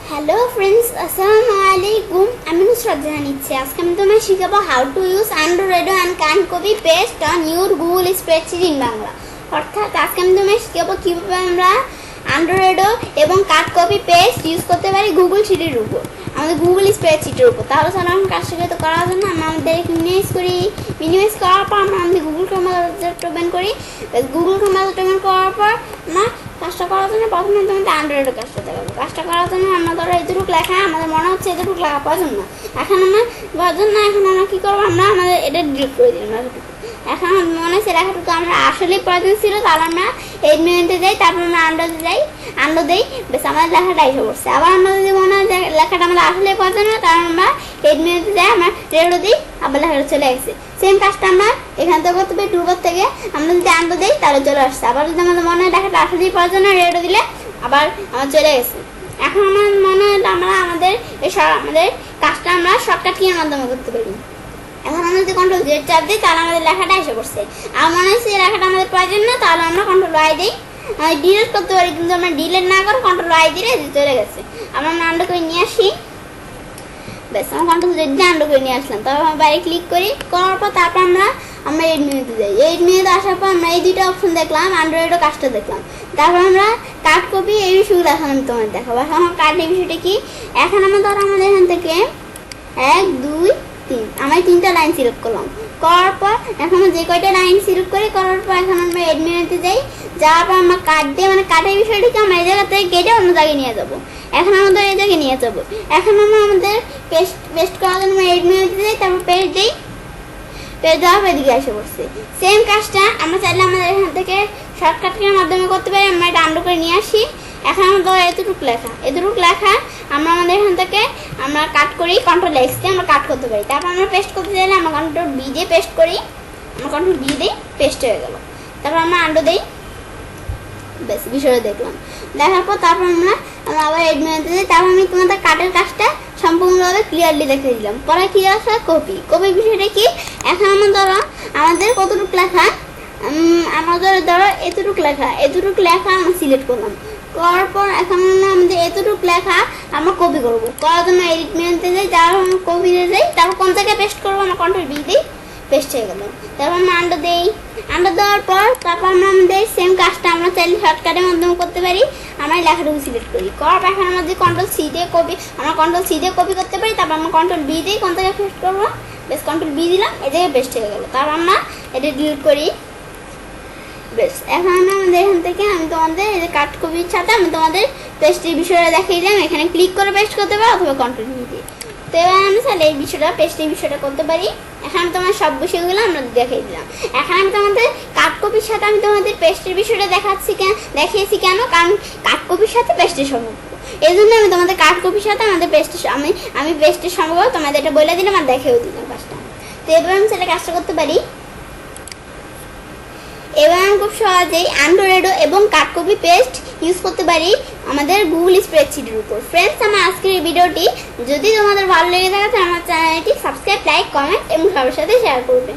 Hello friends, Assalamualaikum. I'm Nusrat Jahan Icche. আজকে আমি তোমায় শেখাবো how to use Android and can copy paste on your Google Spreadsheet in Bangla. অর্থাৎ আজকে আমি তোমায় শেখাবো কিভাবে আমরা Android এবং কাট কপি পেস্ট ইউজ করতে পারি গুগল শিটের উপর, আমাদের গুগল স্প্রেডশিটের উপর। তাহলে সাধারণ কাজটাকে তো করার জন্য আমরা আমাদের মিনিমাইজ করার পর আমরা আমাদের গুগল ক্রোম ব্রাউজারটা ওপেন করি। গুগল ক্রোম ব্রাউজারটা ওপেন করার পর না কাজটা করার জন্য প্রথমে তোমাদের অ্যান্ড্রয়েডের কাজটা দেখাবো। কাজটা করার জন্য আমরা ধরো এতটুকু লেখা আমাদের মনে হচ্ছে এতটুকু লেখা প্রয়োজন না, এখন আমরা কী করবো, আমরা আমাদের এটা ডিলিট করে দিলাম। এখন মনে হচ্ছে লেখাটুকু আমরা আসলেই প্রয়োজন ছিল, তাহলে আমরা এই মেনুতে যাই, তারপর আমরা আন্ডো দেই, বেশ আমাদের লেখাটা এসে পড়ছে। আবার আমরা যদি মনে হয় লেখাটা আমাদের আসলেই প্রয়োজন না, তাহলে আমরা এই মেনুতে যাই, আমরা রেডো দিই, আবার লেখাটা চলে আসছে। সেম কাজটা আমরা এখান থেকে করতে পারি, টুলবার থেকে আমরা যদি আন্ডো দিই তাহলে চলে আসছে। আবার যদি আমাদের মনে হয় লেখাটা আসলেই প্রয়োজন না, রেডো দিলে আবার আমার চলে গেছে। এখন আমার মনে হয় আমরা আমাদের কাজটা আমরা শর্টকাট কির মাধ্যমে করতে পারি। এখন আমরা যদি কন্ট্রোল জেড চাপ দিই তাহলে আমাদের লেখাটা এসে পড়ছে। আর মনে হচ্ছে এই লেখাটা আমাদের প্রয়োজন না, তাহলে আমরা কন্ট্রোল ওয়াই দিই, ডিলিট করতে পারি, কিন্তু আমরা ডিলিট না করে কন্ট্রোল ওয়াই দিলে চলে গেছে। আমরা আন্ডো করে নিয়ে আসি, ব্যাস আমরা কন্ট্রোল জেড দিয়ে আন্ডো করে নিয়ে আসলাম। তারপর আমরা বাইরে ক্লিক করার পর তারপর আমরা এই মেনুতে যাই। এই মেনুতে আসার পর আমরা এই দুইটা অপশন দেখলাম, অ্যান্ড্রয়েডও কাজটা দেখলাম। তারপর আমরা কাট কপি এই বিষয়গুলো এখন আমি তোমাদের দেখাবো। এখন আমার কাট এই বিষয়টা কি, এখন আমরা ধরো আমাদের এখান থেকে 1 2 3 আমি 3টা লাইন সিলেক্ট করলাম। করার পর এখন যে কয়টা লাইন সিলেক্ট করার পর এখন আমরা এড মেনুতে যাই, যাওয়ার পর আমরা কাট দিয়ে কাটের বিষয়টিকে আমরা এই জায়গা থেকে কেটে অন্য জায়গায় নিয়ে যাবো। এখন আমাদের এই জায়গায় নিয়ে যাবো। এখন আমরা আমাদের পেস্ট করার জন্য এড মেনুতে যাই, তারপর পেস্ট দিই, পেস্ট দেওয়ার পর এদিকে এসে পড়ছে। সেম কাজটা আমরা চাইলে আমাদের এখান থেকে শর্টকাটের মাধ্যমে করতে পারি। আমরা এটা আন্ডু করে নিয়ে আসি। এখন আমরা এতটুকু লেখা আমরা আমাদের এখান থেকে আমরা কাট করি, কন্ট্রোল এক্স দিয়ে আমরা কাট করতে পারি। তারপর আমরা পেস্ট করতে চাইলে আমরা কন্ট্রোল বি দিয়ে পেস্ট করি, আমরা কন্ট্রোল বি দিই, পেস্ট হয়ে গেল। তারপর আমরা আন্ডু দিই, বেশ বিষয়টা দেখলাম। দেখার পর তারপর আমরা আবার এড মেনুতে যাই। তারপর আমি তোমাদের কাটের কাজটা সম্পূর্ণভাবে ক্লিয়ারলি দেখে দিলাম। পরে কি আসে কপি বিষয়টা কি, এখন আমরা ধরো আমাদের কতটুকু লেখা, আমাদের ধরো এতটুকু লেখা আমরা সিলেক্ট করলাম। করার পর এখন আমাদের এতটুকু লেখা আমরা কপি করবো। করার জন্য এডিট মেনুতে যাই, তারপর আমরা কপিতে যাই, তারপর কোন জায়গায় পেস্ট করবো, আমরা কন্ট্রোল বি দিই, পেস্ট হয়ে গেল। তারপর আমরা আন্ডো দেওয়ার পর তারপর আমরা আমাদের সেম কাজটা আমরা চাইলে শর্টকাটের মাধ্যমে করতে পারি। আমরা লেখাটুকু সিলেক্ট করি, করার পর এখন আমরা যদি কন্ট্রোল সি দিয়ে কপি করতে পারি। তারপর আমরা কন্ট্রোল বি দিই, কোন জায়গায় পেস্ট করবো, বেশ কন্ট্রোল বি দিলাম, এই জায়গায় পেস্ট হয়ে গেল। তারপর আমরা এটা ডিলিট করি, বেশ। এখন আমরা আমাদের এখান থেকে আমি তোমাদের এই যে কাট কপির সাথে আমি তোমাদের পেস্টের বিষয়টা দেখিয়ে দিলাম। এখানে ক্লিক করে পেস্ট করতে পারি অথবা কন্ট্রোল বি দিয়ে। তো এবার আমি তাহলে এই পেস্টের বিষয়টা করতে পারি। এখন আমি তোমার সব বিষয়গুলো আমরা দেখিয়ে দিলাম। এখন আমি তোমাদের কাট কপির সাথে আমি তোমাদের পেস্টের বিষয়টা দেখিয়েছি কেন, কারণ কাট কপির সাথে পেস্টের সম্পর্ক, এই জন্য আমি তোমাদের কাট কপির সাথে আমাদের আমি পেস্টের সম্পর্ক তোমাদের এটা বলে দিলাম আর দেখেও দিলাম কাজটা। তো এবার আমি সেটা কাজটা করতে পারি। এবার আমি খুব সহজেই অ্যান্ড্রয়েড এবং কাট কপি পেস্ট ইউজ করতে পারি আমাদের গুগল স্প্রেডশিটের উপর। ফ্রেন্ডস, আমার আজকের এই ভিডিওটি যদি তোমাদের ভালো লেগে থাকে তাহলে আমার চ্যানেলটি সাবস্ক্রাইব, লাইক, কমেন্ট এবং সবার সাথে শেয়ার করবে।